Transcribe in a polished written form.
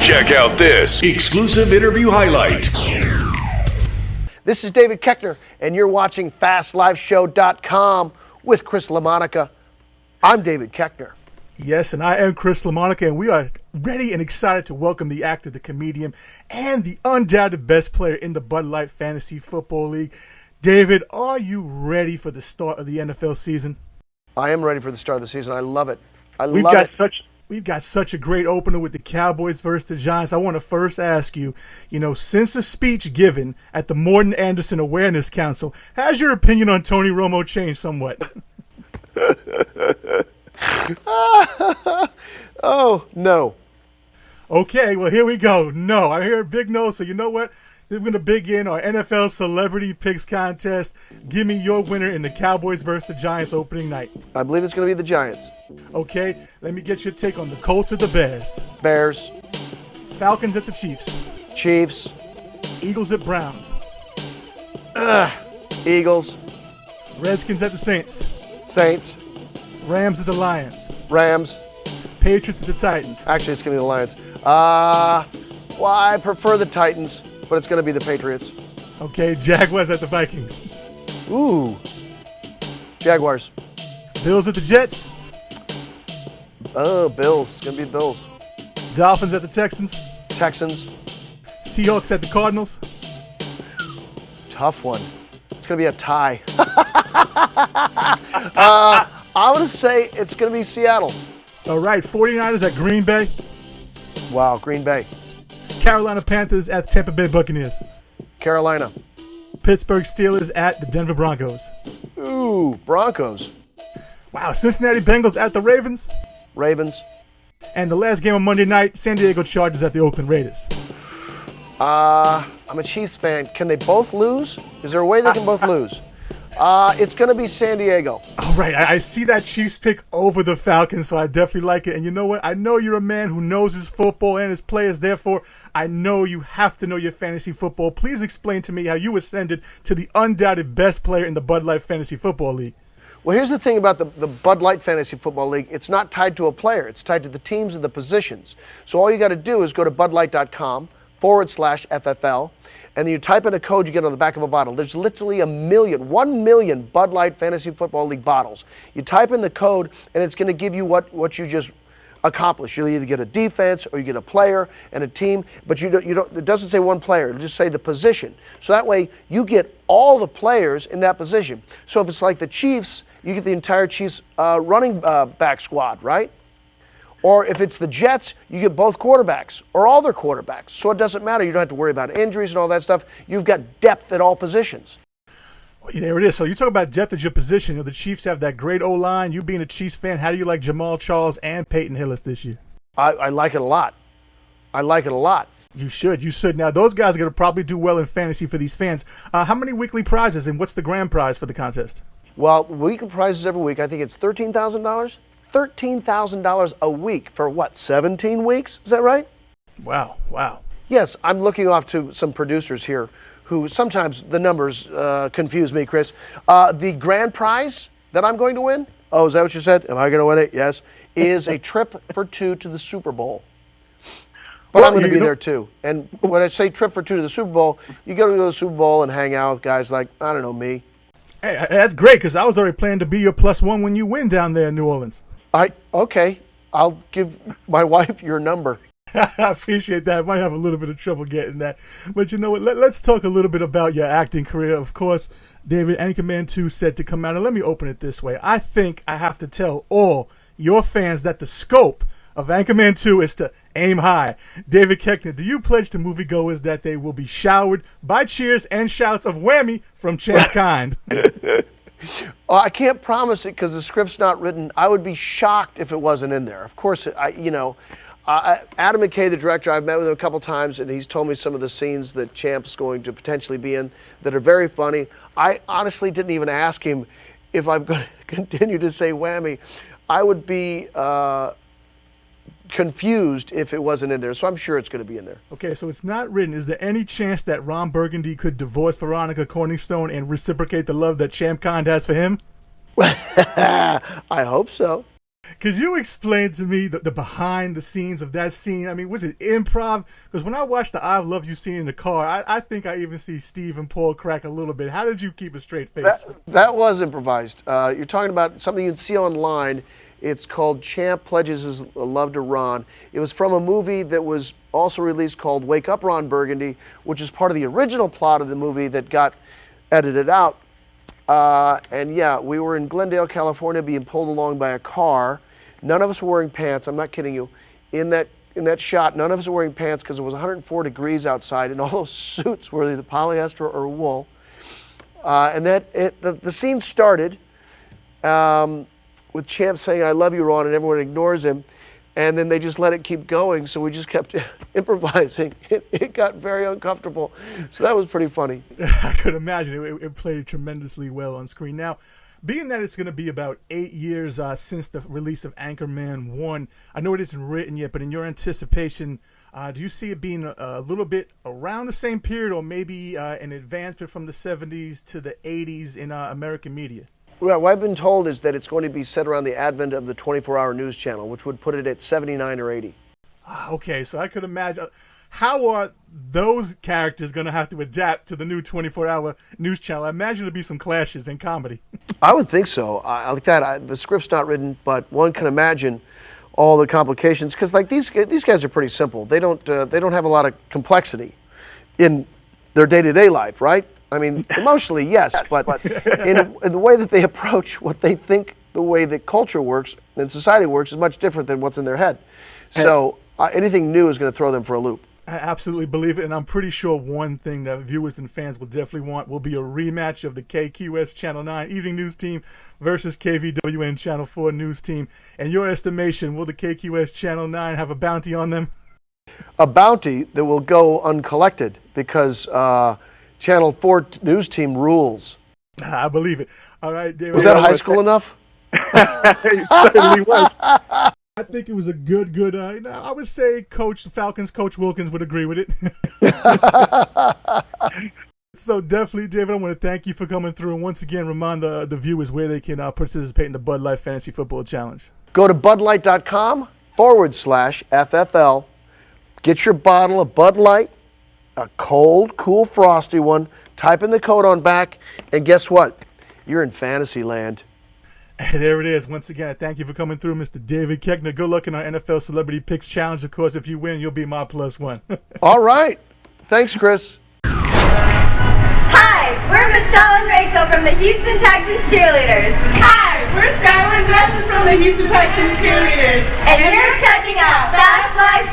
Check out this exclusive interview highlight. This is David Koechner, and you're watching FastLifeShow.com with Chris LaMonica. I'm David Koechner. Yes, and I am Chris LaMonica, and we are ready and excited to welcome the actor, the comedian, and the undoubted best player in the Bud Light Fantasy Football League. David, are you ready for the start of the NFL season? I am ready for the start of the season. I love it. We've got such a great opener with the Cowboys versus the Giants. I want to first ask you, since a speech given at the Morton Anderson Awareness Council, has your opinion on Tony Romo changed somewhat? Oh, no. Okay, well, here we go. No, I hear a big no, so you know what? We're going to begin our NFL Celebrity Picks contest. Give me your winner in the Cowboys versus the Giants opening night. I believe it's going to be the Giants. Okay, let me get your take on the Colts or the Bears. Bears. Falcons at the Chiefs. Chiefs. Eagles at Browns. Eagles. Redskins at the Saints. Saints. Rams at the Lions. Rams. Patriots at the Titans. Actually, it's going to be the Lions. Well, I prefer the Titans, but it's going to be the Patriots. Okay, Jaguars at the Vikings. Ooh. Jaguars. Bills at the Jets. Oh, Bills. It's going to be Bills. Dolphins at the Texans. Texans. Seahawks at the Cardinals. Tough one. It's going to be a tie. I would say it's going to be Seattle. All right, 49ers at Green Bay. Wow, Green Bay. Carolina Panthers at the Tampa Bay Buccaneers. Carolina. Pittsburgh Steelers at the Denver Broncos. Ooh, Broncos. Wow, Cincinnati Bengals at the Ravens. Ravens. And the last game on Monday night, San Diego Chargers at the Oakland Raiders. I'm a Chiefs fan. Can they both lose? Is there a way they can both lose? It's going to be San Diego. All right, I see that Chiefs pick over the Falcons, so I definitely like it. And you know what? I know you're a man who knows his football and his players. Therefore, I know you have to know your fantasy football. Please explain to me how you ascended to the undoubted best player in the Bud Light Fantasy Football League. Well, here's the thing about the Bud Light Fantasy Football League. It's not tied to a player. It's tied to the teams and the positions. So all you got to do is go to budlight.com/FFL. And then you type in a code you get on the back of a bottle. There's literally 1 million Bud Light Fantasy Football League bottles. You type in the code, and it's going to give you what you just accomplished. You'll either get a defense or you get a player and a team, but you don't. It doesn't say one player. It'll just say the position. So that way you get all the players in that position. So if it's like the Chiefs, you get the entire Chiefs running back squad, right? Or if it's the Jets, you get both quarterbacks or all their quarterbacks. So it doesn't matter. You don't have to worry about injuries and all that stuff. You've got depth at all positions. Well, there it is. So you talk about depth at your position. The Chiefs have that great O-line. You being a Chiefs fan, how do you like Jamal Charles and Peyton Hillis this year? I like it a lot. I like it a lot. You should. Now, those guys are going to probably do well in fantasy for these fans. How many weekly prizes, and what's the grand prize for the contest? Well, weekly prizes every week. I think it's $13,000. $13,000 a week for what, 17 weeks? Is that right? Wow. Yes, I'm looking off to some producers here who sometimes the numbers confuse me, Chris. The grand prize that I'm going to win, oh, is that what you said? Am I going to win it? Yes. Is a trip for two to the Super Bowl. But I'm going to be there too. And when I say trip for two to the Super Bowl, you go to the Super Bowl and hang out with guys like, I don't know, me. Hey, that's great, because I was already planning to be your +1 when you win down there in New Orleans. Okay, I'll give my wife your number. I appreciate that. I might have a little bit of trouble getting that. But you know what? Let's talk a little bit about your acting career. Of course, David, Anchorman 2 set to come out. And let me open it this way. I think I have to tell all your fans that the scope of Anchorman 2 is to aim high. David Koechner, do you pledge to moviegoers that they will be showered by cheers and shouts of whammy from Champ Kind? I can't promise it because the script's not written. I would be shocked if it wasn't in there. Of course, Adam McKay, the director, I've met with him a couple times, and he's told me some of the scenes that Champ's going to potentially be in that are very funny. I honestly didn't even ask him if I'm going to continue to say whammy. I would be confused if it wasn't in there, so I'm sure it's going to be in there. Okay, so it's not written. Is there any chance that Ron Burgundy could divorce Veronica Corningstone and reciprocate the love that Champ Kind has for him? I hope so. Could you explain to me the behind the scenes of that scene? I mean, was it improv? Because when I watched the I Love You scene in the car, I think I even see Steve and Paul crack a little bit. How did you keep a straight face? That was improvised. You're talking about something you'd see online. It's called Champ Pledges His Love to Ron. It was from a movie that was also released called Wake Up Ron Burgundy, which is part of the original plot of the movie that got edited out. And yeah, we were in Glendale, California, being pulled along by a car. None of us were wearing pants. I'm not kidding you. In that shot, none of us were wearing pants because it was 104 degrees outside, and all those suits were either polyester or wool. And the scene started with Champ saying, "I love you, Ron," and everyone ignores him. And then they just let it keep going, so we just kept improvising. It got very uncomfortable, so that was pretty funny. I could imagine. It played tremendously well on screen. Now, being that it's going to be about 8 years since the release of Anchorman 1, I know it isn't written yet, but in your anticipation, do you see it being a little bit around the same period, or maybe an advancement from the 70s to the 80s in American media? Well, what I've been told is that it's going to be set around the advent of the 24-hour news channel, which would put it at 79 or 80. Okay, so I could imagine. How are those characters going to have to adapt to the new 24-hour news channel? I imagine there'll be some clashes in comedy. I would think so. I like that. The script's not written, but one can imagine all the complications, because like these guys are pretty simple. They don't have a lot of complexity in their day-to-day life, right? I mean, emotionally, yes, but in the way that they approach what they think, the way that culture works and society works is much different than what's in their head. So anything new is going to throw them for a loop. I absolutely believe it, and I'm pretty sure one thing that viewers and fans will definitely want will be a rematch of the KQS Channel 9 Evening News Team versus KVWN Channel 4 News Team. In your estimation, will the KQS Channel 9 have a bounty on them? A bounty that will go uncollected because Channel 4 News Team rules. I believe it. All right, David. Was that high school enough? It certainly was. I think it was a good, I would say Falcons Coach Wilkins would agree with it. So definitely, David, I want to thank you for coming through, and once again, remind the viewers where they can participate in the Bud Light Fantasy Football Challenge. Go to budlight.com/FFL. Get your bottle of Bud Light, a cold, cool, frosty one. Type in the code on back, and guess what? You're in fantasy land. And there it is. Once again, I thank you for coming through, Mr. David Koechner. Good luck in our NFL Celebrity Picks Challenge. Of course, if you win, you'll be my +1. All right. Thanks, Chris. Hi, we're Michelle and Rachel from the Houston Texans cheerleaders. Hi, we're Skylar and Justin from the Houston Texans cheerleaders. And you're checking out Fast Life